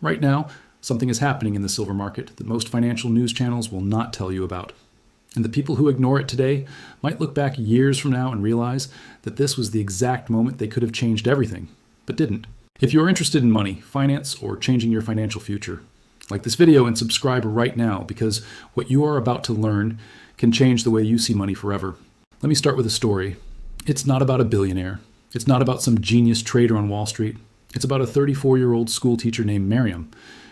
Right now, something is happening in the silver market that most financial news channels will not tell you about. And the people who ignore it today might look back years from now and realize that this was the exact moment they could have changed everything, but didn't. If you're interested in money, finance, or changing your financial future, like this video and subscribe right now, because what you are about to learn can change the way you see money forever. Let me start with a story. It's not about a billionaire. It's not about some genius trader on Wall Street. It's about a 34-year-old school teacher named Miriam.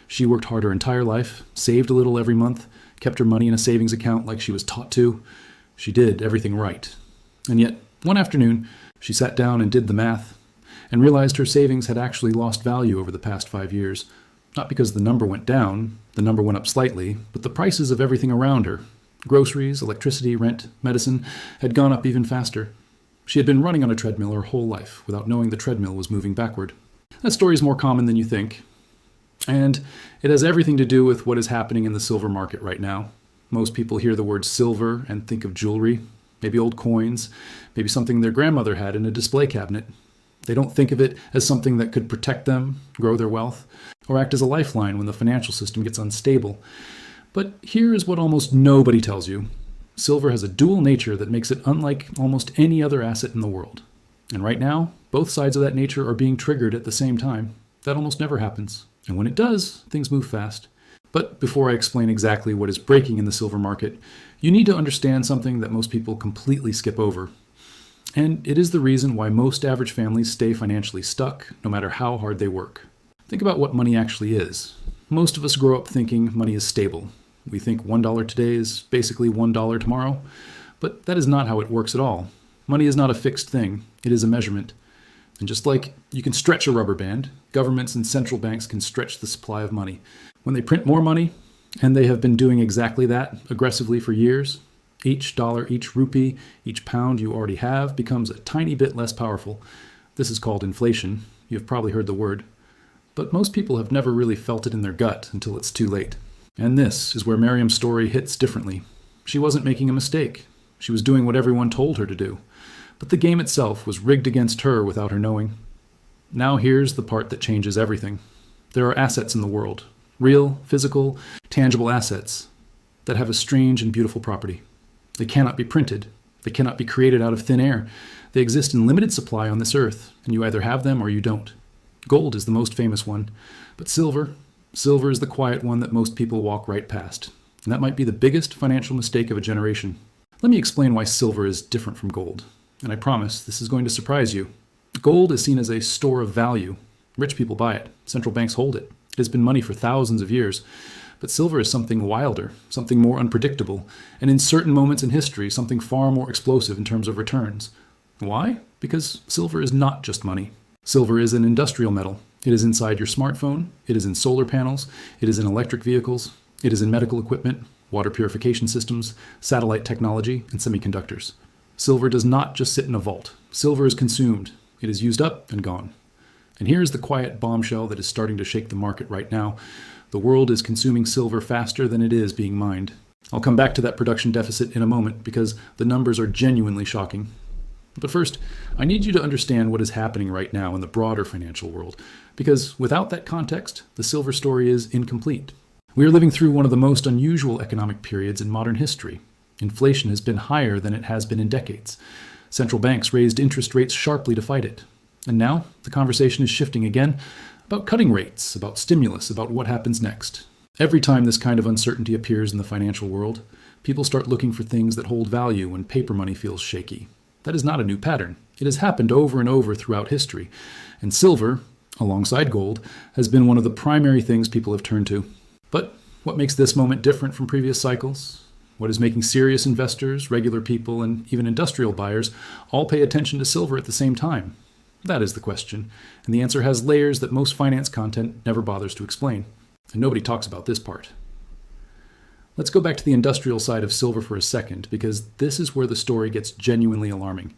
She worked hard her entire life, saved a little every month, kept her money in a savings account like she was taught to. She did everything right. And yet, one afternoon, she sat down and did the math and realized her savings had actually lost value over the past 5 years. Not because the number went down, the number went up slightly, but the prices of everything around her, groceries, electricity, rent, medicine, had gone up even faster. She had been running on a treadmill her whole life without knowing the treadmill was moving backward. That story is more common than you think. And it has everything to do with what is happening in the silver market right now. Most people hear the word silver and think of jewelry, maybe old coins, maybe something their grandmother had in a display cabinet. They don't think of it as something that could protect them, grow their wealth, or act as a lifeline when the financial system gets unstable. But here is what almost nobody tells you. Silver has a dual nature that makes it unlike almost any other asset in the world. And right now, both sides of that nature are being triggered at the same time. That almost never happens. And when it does, things move fast. But before I explain exactly what is breaking in the silver market, you need to understand something that most people completely skip over. And it is the reason why most average families stay financially stuck, no matter how hard they work. Think about what money actually is. Most of us grow up thinking money is stable. We think $1 today is basically $1 tomorrow, but that is not how it works at all. Money is not a fixed thing, it is a measurement. And just like you can stretch a rubber band, governments and central banks can stretch the supply of money. When they print more money, and they have been doing exactly that aggressively for years, each dollar, each rupee, each pound you already have becomes a tiny bit less powerful. This is called inflation. You've probably heard the word. But most people have never really felt it in their gut until it's too late. And this is where Miriam's story hits differently. She wasn't making a mistake. She was doing what everyone told her to do. But the game itself was rigged against her without her knowing. Now here's the part that changes everything. There are assets in the world. Real, physical, tangible assets that have a strange and beautiful property. They cannot be printed. They cannot be created out of thin air. They exist in limited supply on this earth, and you either have them or you don't. Gold is the most famous one, but silver is the quiet one that most people walk right past. And that might be the biggest financial mistake of a generation. Let me explain why silver is different from gold. And I promise this is going to surprise you. Gold is seen as a store of value. Rich people buy it. Central banks hold it. It has been money for thousands of years. But silver is something wilder, something more unpredictable, and in certain moments in history, something far more explosive in terms of returns. Why? Because silver is not just money. Silver is an industrial metal. It is inside your smartphone. It is in solar panels. It is in electric vehicles. It is in medical equipment, water purification systems, satellite technology, and semiconductors. Silver does not just sit in a vault. Silver is consumed. It is used up and gone. And here's the quiet bombshell that is starting to shake the market right now. The world is consuming silver faster than it is being mined. I'll come back to that production deficit in a moment because the numbers are genuinely shocking. But first, I need you to understand what is happening right now in the broader financial world, because without that context, the silver story is incomplete. We are living through one of the most unusual economic periods in modern history. Inflation has been higher than it has been in decades. Central banks raised interest rates sharply to fight it. And now, the conversation is shifting again about cutting rates, about stimulus, about what happens next. Every time this kind of uncertainty appears in the financial world, people start looking for things that hold value when paper money feels shaky. That is not a new pattern. It has happened over and over throughout history. And silver, alongside gold, has been one of the primary things people have turned to. But what makes this moment different from previous cycles? What is making serious investors, regular people, and even industrial buyers all pay attention to silver at the same time? That is the question, and the answer has layers that most finance content never bothers to explain. And nobody talks about this part. Let's go back to the industrial side of silver for a second, because this is where the story gets genuinely alarming,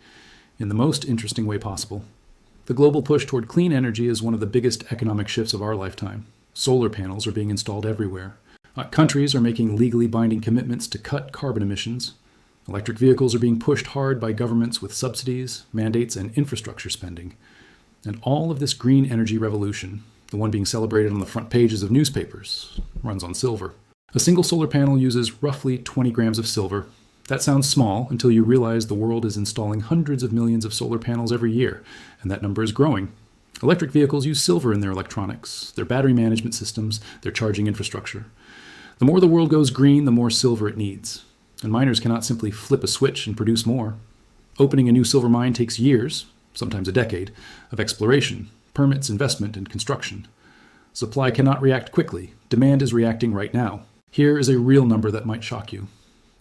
in the most interesting way possible. The global push toward clean energy is one of the biggest economic shifts of our lifetime. Solar panels are being installed everywhere. Countries are making legally binding commitments to cut carbon emissions. Electric vehicles are being pushed hard by governments with subsidies, mandates, and infrastructure spending. And all of this green energy revolution, the one being celebrated on the front pages of newspapers, runs on silver. A single solar panel uses roughly 20 grams of silver. That sounds small until you realize the world is installing hundreds of millions of solar panels every year, and that number is growing. Electric vehicles use silver in their electronics, their battery management systems, their charging infrastructure. The more the world goes green, the more silver it needs. And miners cannot simply flip a switch and produce more. Opening a new silver mine takes years, sometimes a decade, of exploration, permits, investment, and construction. Supply cannot react quickly. Demand is reacting right now. Here is a real number that might shock you.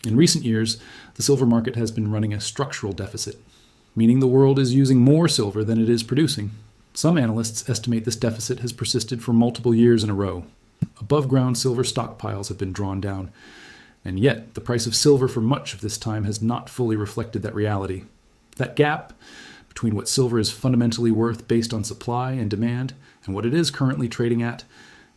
In recent years, the silver market has been running a structural deficit, meaning the world is using more silver than it is producing. Some analysts estimate this deficit has persisted for multiple years in a row. Above-ground silver stockpiles have been drawn down, and yet the price of silver for much of this time has not fully reflected that reality. That gap between what silver is fundamentally worth based on supply and demand and what it is currently trading at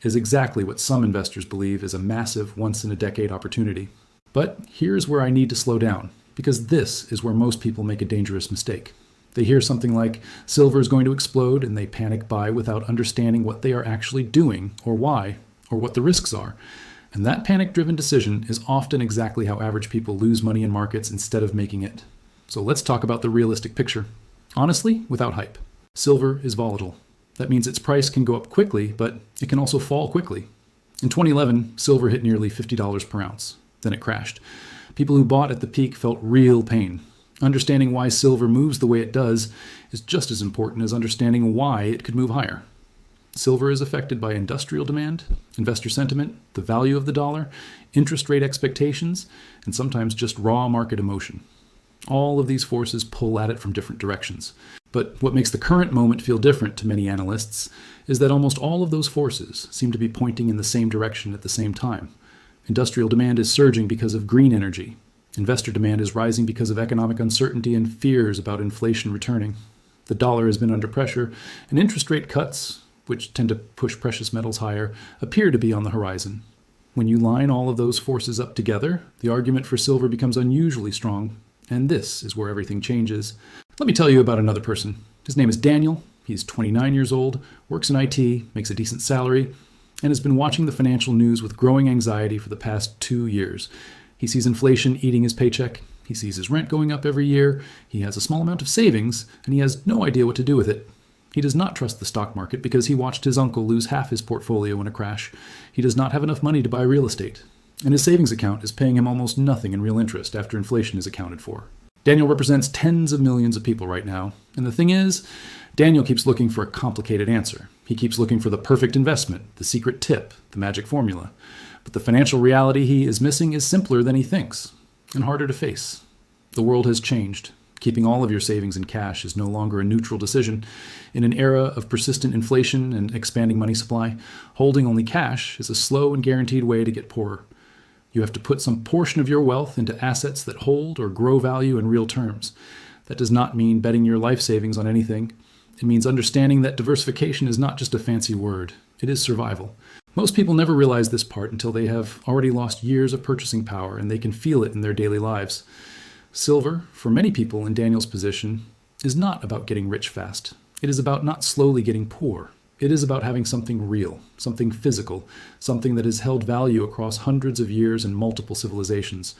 is exactly what some investors believe is a massive once-in-a-decade opportunity. But here's where I need to slow down, because this is where most people make a dangerous mistake. They hear something like silver is going to explode and they panic buy without understanding what they are actually doing or why or what the risks are. And that panic-driven decision is often exactly how average people lose money in markets instead of making it. So let's talk about the realistic picture. Honestly, without hype. Silver is volatile. That means its price can go up quickly, but it can also fall quickly. In 2011, silver hit nearly $50 per ounce. Then it crashed. People who bought at the peak felt real pain. Understanding why silver moves the way it does is just as important as understanding why it could move higher. Silver is affected by industrial demand, investor sentiment, the value of the dollar, interest rate expectations, and sometimes just raw market emotion. All of these forces pull at it from different directions. But what makes the current moment feel different to many analysts is that almost all of those forces seem to be pointing in the same direction at the same time. Industrial demand is surging because of green energy. Investor demand is rising because of economic uncertainty and fears about inflation returning. The dollar has been under pressure, and interest rate cuts, which tend to push precious metals higher, appear to be on the horizon. When you line all of those forces up together, the argument for silver becomes unusually strong, and this is where everything changes. Let me tell you about another person. His name is Daniel. He's 29 years old, works in IT, makes a decent salary, and has been watching the financial news with growing anxiety for the past 2 years. He sees inflation eating his paycheck. He sees his rent going up every year. He has a small amount of savings, and he has no idea what to do with it. He does not trust the stock market because he watched his uncle lose half his portfolio in a crash. He does not have enough money to buy real estate, and his savings account is paying him almost nothing in real interest after inflation is accounted for. Daniel represents tens of millions of people right now, and the thing is, Daniel keeps looking for a complicated answer. He keeps looking for the perfect investment, the secret tip, the magic formula. But the financial reality he is missing is simpler than he thinks, and harder to face. The world has changed. Keeping all of your savings in cash is no longer a neutral decision. In an era of persistent inflation and expanding money supply, holding only cash is a slow and guaranteed way to get poorer. You have to put some portion of your wealth into assets that hold or grow value in real terms. That does not mean betting your life savings on anything. It means understanding that diversification is not just a fancy word. It is survival. Most people never realize this part until they have already lost years of purchasing power and they can feel it in their daily lives. Silver, for many people in Daniel's position, is not about getting rich fast. It is about not slowly getting poor. It is about having something real, something physical, something that has held value across hundreds of years and multiple civilizations.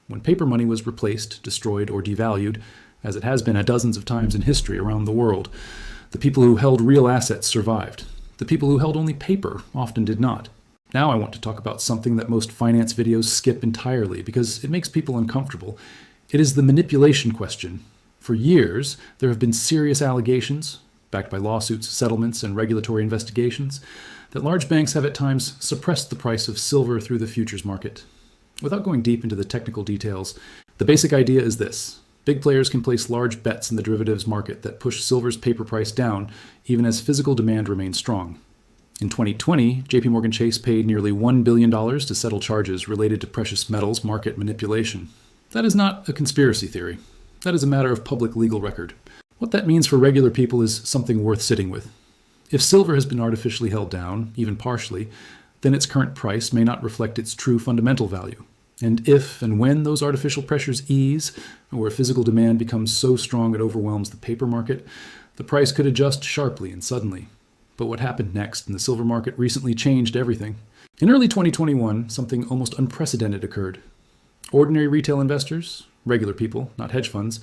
When paper money was replaced, destroyed, or devalued, as it has been at dozens of times in history around the world, the people who held real assets survived. The people who held only paper often did not. Now I want to talk about something that most finance videos skip entirely because it makes people uncomfortable. It is the manipulation question. For years, there have been serious allegations, backed by lawsuits, settlements, and regulatory investigations, that large banks have at times suppressed the price of silver through the futures market. Without going deep into the technical details, the basic idea is this. Big players can place large bets in the derivatives market that push silver's paper price down, even as physical demand remains strong. In 2020, JP Chase paid nearly $1 billion to settle charges related to precious metals market manipulation. That is not a conspiracy theory. That is a matter of public legal record. What that means for regular people is something worth sitting with. If silver has been artificially held down, even partially, then its current price may not reflect its true fundamental value. And if and when those artificial pressures ease, or physical demand becomes so strong it overwhelms the paper market, the price could adjust sharply and suddenly. But what happened next in the silver market recently changed everything. In early 2021, something almost unprecedented occurred. Ordinary retail investors, regular people, not hedge funds,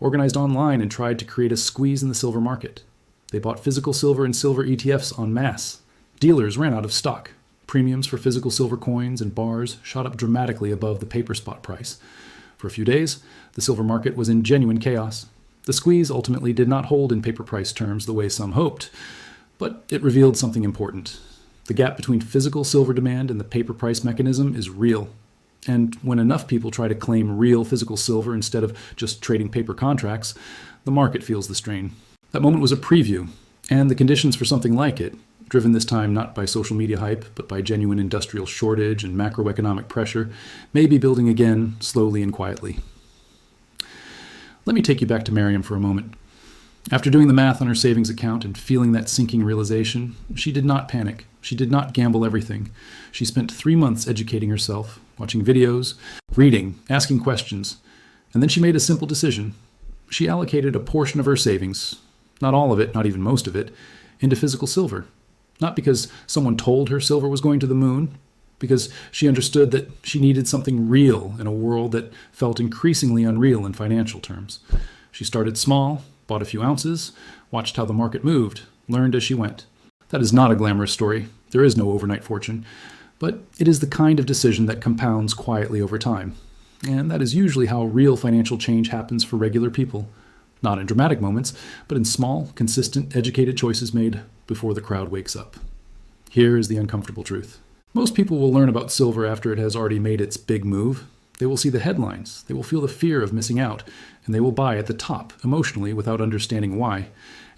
organized online and tried to create a squeeze in the silver market. They bought physical silver and silver ETFs en masse. Dealers ran out of stock. Premiums for physical silver coins and bars shot up dramatically above the paper spot price. For a few days, the silver market was in genuine chaos. The squeeze ultimately did not hold in paper price terms the way some hoped, but it revealed something important. The gap between physical silver demand and the paper price mechanism is real. And when enough people try to claim real physical silver instead of just trading paper contracts, the market feels the strain. That moment was a preview, and the conditions for something like it, driven this time not by social media hype, but by genuine industrial shortage and macroeconomic pressure, may be building again, slowly and quietly. Let me take you back to Miriam for a moment. After doing the math on her savings account and feeling that sinking realization, she did not panic. She did not gamble everything. She spent 3 months educating herself, watching videos, reading, asking questions, and then she made a simple decision. She allocated a portion of her savings, not all of it, not even most of it, into physical silver. Not because someone told her silver was going to the moon, because she understood that she needed something real in a world that felt increasingly unreal in financial terms. She started small, bought a few ounces, watched how the market moved, learned as she went. That is not a glamorous story. There is no overnight fortune. But it is the kind of decision that compounds quietly over time. And that is usually how real financial change happens for regular people. Not in dramatic moments, but in small, consistent, educated choices made before the crowd wakes up. Here is the uncomfortable truth. Most people will learn about silver after it has already made its big move. They will see the headlines, they will feel the fear of missing out, and they will buy at the top, emotionally, without understanding why,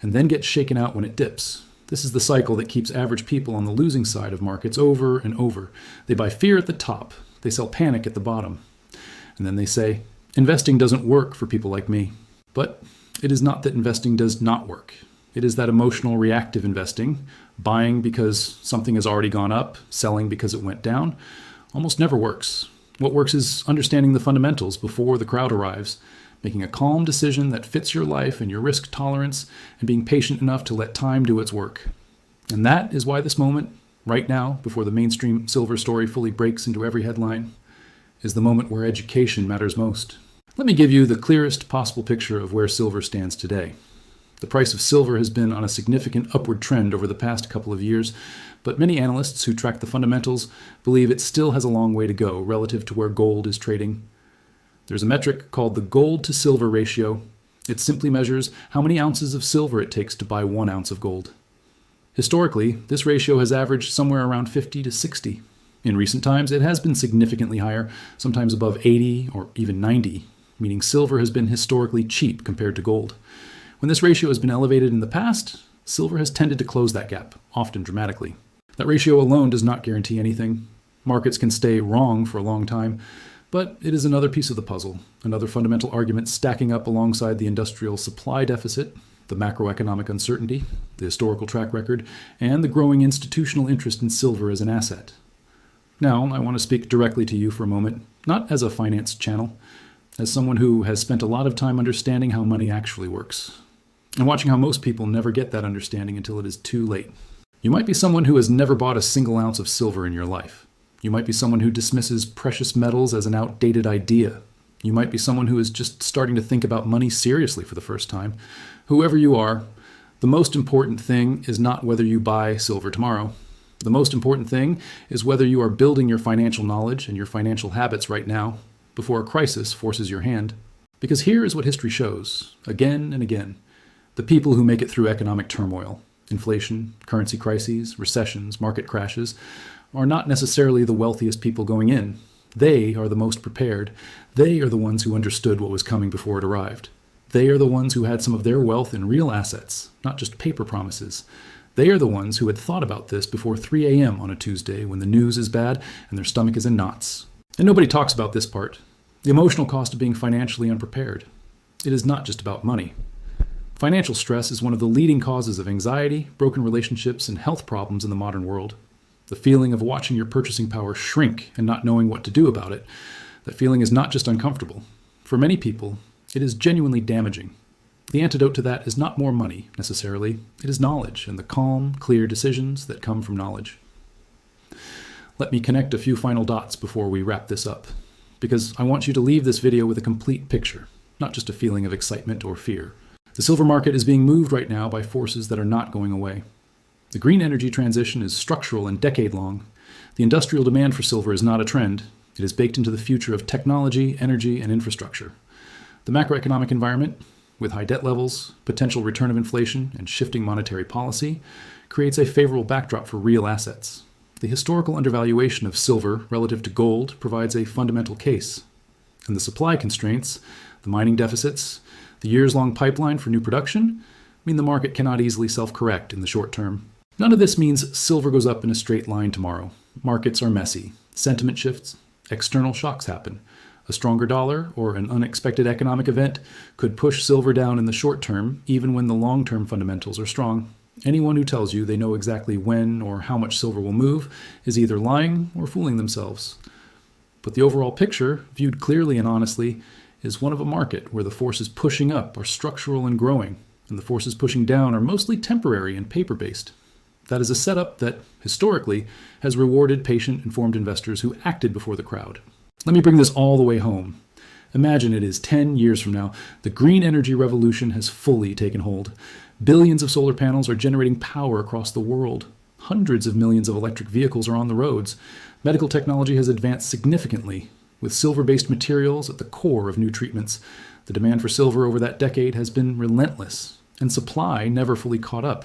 and then get shaken out when it dips. This is the cycle that keeps average people on the losing side of markets over and over. They buy fear at the top, they sell panic at the bottom, and then they say, investing doesn't work for people like me. But it is not that investing does not work. It is that emotional reactive investing, buying because something has already gone up, selling because it went down, almost never works. What works is understanding the fundamentals before the crowd arrives, making a calm decision that fits your life and your risk tolerance, and being patient enough to let time do its work. And that is why this moment, right now, before the mainstream silver story fully breaks into every headline, is the moment where education matters most. Let me give you the clearest possible picture of where silver stands today. The price of silver has been on a significant upward trend over the past couple of years, but many analysts who track the fundamentals believe it still has a long way to go relative to where gold is trading. There's a metric called the gold to silver ratio. It simply measures how many ounces of silver it takes to buy 1 ounce of gold. Historically, this ratio has averaged somewhere around 50 to 60. In recent times, it has been significantly higher, sometimes above 80 or even 90, meaning silver has been historically cheap compared to gold. When this ratio has been elevated in the past, silver has tended to close that gap, often dramatically. That ratio alone does not guarantee anything. Markets can stay wrong for a long time, but it is another piece of the puzzle, another fundamental argument stacking up alongside the industrial supply deficit, the macroeconomic uncertainty, the historical track record, and the growing institutional interest in silver as an asset. Now, I want to speak directly to you for a moment, not as a finance channel, as someone who has spent a lot of time understanding how money actually works, and watching how most people never get that understanding until it is too late. You might be someone who has never bought a single ounce of silver in your life. You might be someone who dismisses precious metals as an outdated idea. You might be someone who is just starting to think about money seriously for the first time. Whoever you are, the most important thing is not whether you buy silver tomorrow. The most important thing is whether you are building your financial knowledge and your financial habits right now before a crisis forces your hand. Because here is what history shows, again and again. The people who make it through economic turmoil, inflation, currency crises, recessions, market crashes, are not necessarily the wealthiest people going in. They are the most prepared. They are the ones who understood what was coming before it arrived. They are the ones who had some of their wealth in real assets, not just paper promises. They are the ones who had thought about this before 3 a.m. on a Tuesday when the news is bad and their stomach is in knots. And nobody talks about this part, the emotional cost of being financially unprepared. It is not just about money. Financial stress is one of the leading causes of anxiety, broken relationships, and health problems in the modern world. The feeling of watching your purchasing power shrink and not knowing what to do about it, that feeling is not just uncomfortable. For many people, it is genuinely damaging. The antidote to that is not more money, necessarily. It is knowledge and the calm, clear decisions that come from knowledge. Let me connect a few final dots before we wrap this up, because I want you to leave this video with a complete picture, not just a feeling of excitement or fear. The silver market is being moved right now by forces that are not going away. The green energy transition is structural and decade-long. The industrial demand for silver is not a trend. It is baked into the future of technology, energy, and infrastructure. The macroeconomic environment, with high debt levels, potential return of inflation, and shifting monetary policy, creates a favorable backdrop for real assets. The historical undervaluation of silver relative to gold provides a fundamental case. And the supply constraints, the mining deficits, the years-long pipeline for new production mean the market cannot easily self-correct in the short term. None of this means silver goes up in a straight line tomorrow. Markets are messy. Sentiment shifts. External shocks happen. A stronger dollar or an unexpected economic event could push silver down in the short term, even when the long-term fundamentals are strong. Anyone who tells you they know exactly when or how much silver will move is either lying or fooling themselves. But the overall picture, viewed clearly and honestly, is one of a market where the forces pushing up are structural and growing, and the forces pushing down are mostly temporary and paper-based. That is a setup that, historically, has rewarded patient, informed investors who acted before the crowd. Let me bring this all the way home. Imagine it is 10 years from now. The green energy revolution has fully taken hold. Billions of solar panels are generating power across the world. Hundreds of millions of electric vehicles are on the roads. Medical technology has advanced significantly, with silver-based materials at the core of new treatments. The demand for silver over that decade has been relentless, and supply never fully caught up.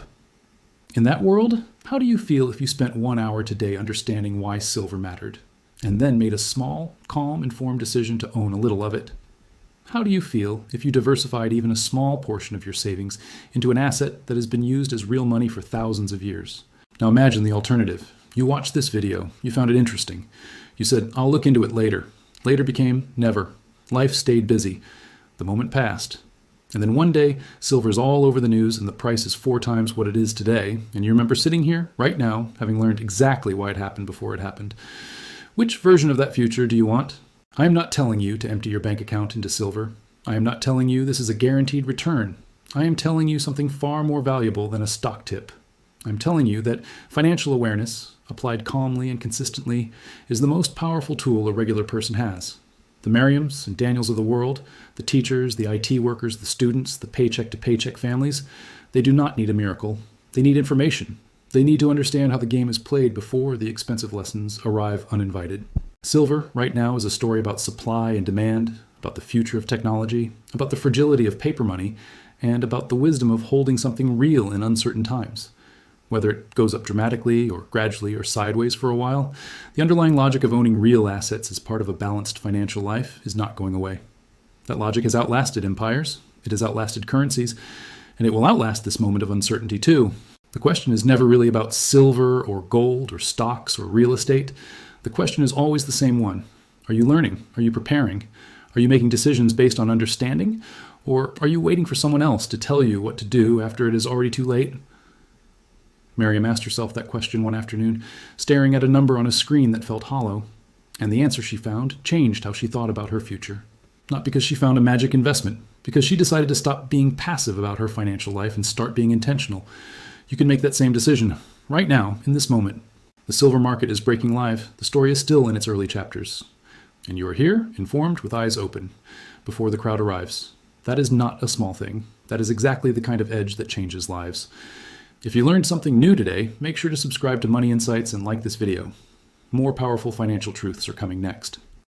In that world, how do you feel if you spent 1 hour today understanding why silver mattered, and then made a small, calm, informed decision to own a little of it? How do you feel if you diversified even a small portion of your savings into an asset that has been used as real money for thousands of years? Now imagine the alternative. You watched this video. You found it interesting. You said, "I'll look into it later." Later became never. Life stayed busy. The moment passed. And then one day, silver's all over the news and the price is 4 times what it is today. And you remember sitting here right now, having learned exactly why it happened before it happened. Which version of that future do you want? I am not telling you to empty your bank account into silver. I am not telling you this is a guaranteed return. I am telling you something far more valuable than a stock tip. I'm telling you that financial awareness, applied calmly and consistently, is the most powerful tool a regular person has. The Merriams and Daniels of the world, the teachers, the IT workers, the students, the paycheck-to-paycheck families, they do not need a miracle. They need information. They need to understand how the game is played before the expensive lessons arrive uninvited. Silver, right now, is a story about supply and demand, about the future of technology, about the fragility of paper money, and about the wisdom of holding something real in uncertain times. Whether it goes up dramatically or gradually or sideways for a while, the underlying logic of owning real assets as part of a balanced financial life is not going away. That logic has outlasted empires, it has outlasted currencies, and it will outlast this moment of uncertainty too. The question is never really about silver or gold or stocks or real estate. The question is always the same one. Are you learning? Are you preparing? Are you making decisions based on understanding? Or are you waiting for someone else to tell you what to do after it is already too late? Miriam asked herself that question one afternoon, staring at a number on a screen that felt hollow. And the answer she found changed how she thought about her future. Not because she found a magic investment, because she decided to stop being passive about her financial life and start being intentional. You can make that same decision right now, in this moment. The silver market is breaking live. The story is still in its early chapters. And you are here, informed, with eyes open, before the crowd arrives. That is not a small thing. That is exactly the kind of edge that changes lives. If you learned something new today, make sure to subscribe to Money Insights and like this video. More powerful financial truths are coming next.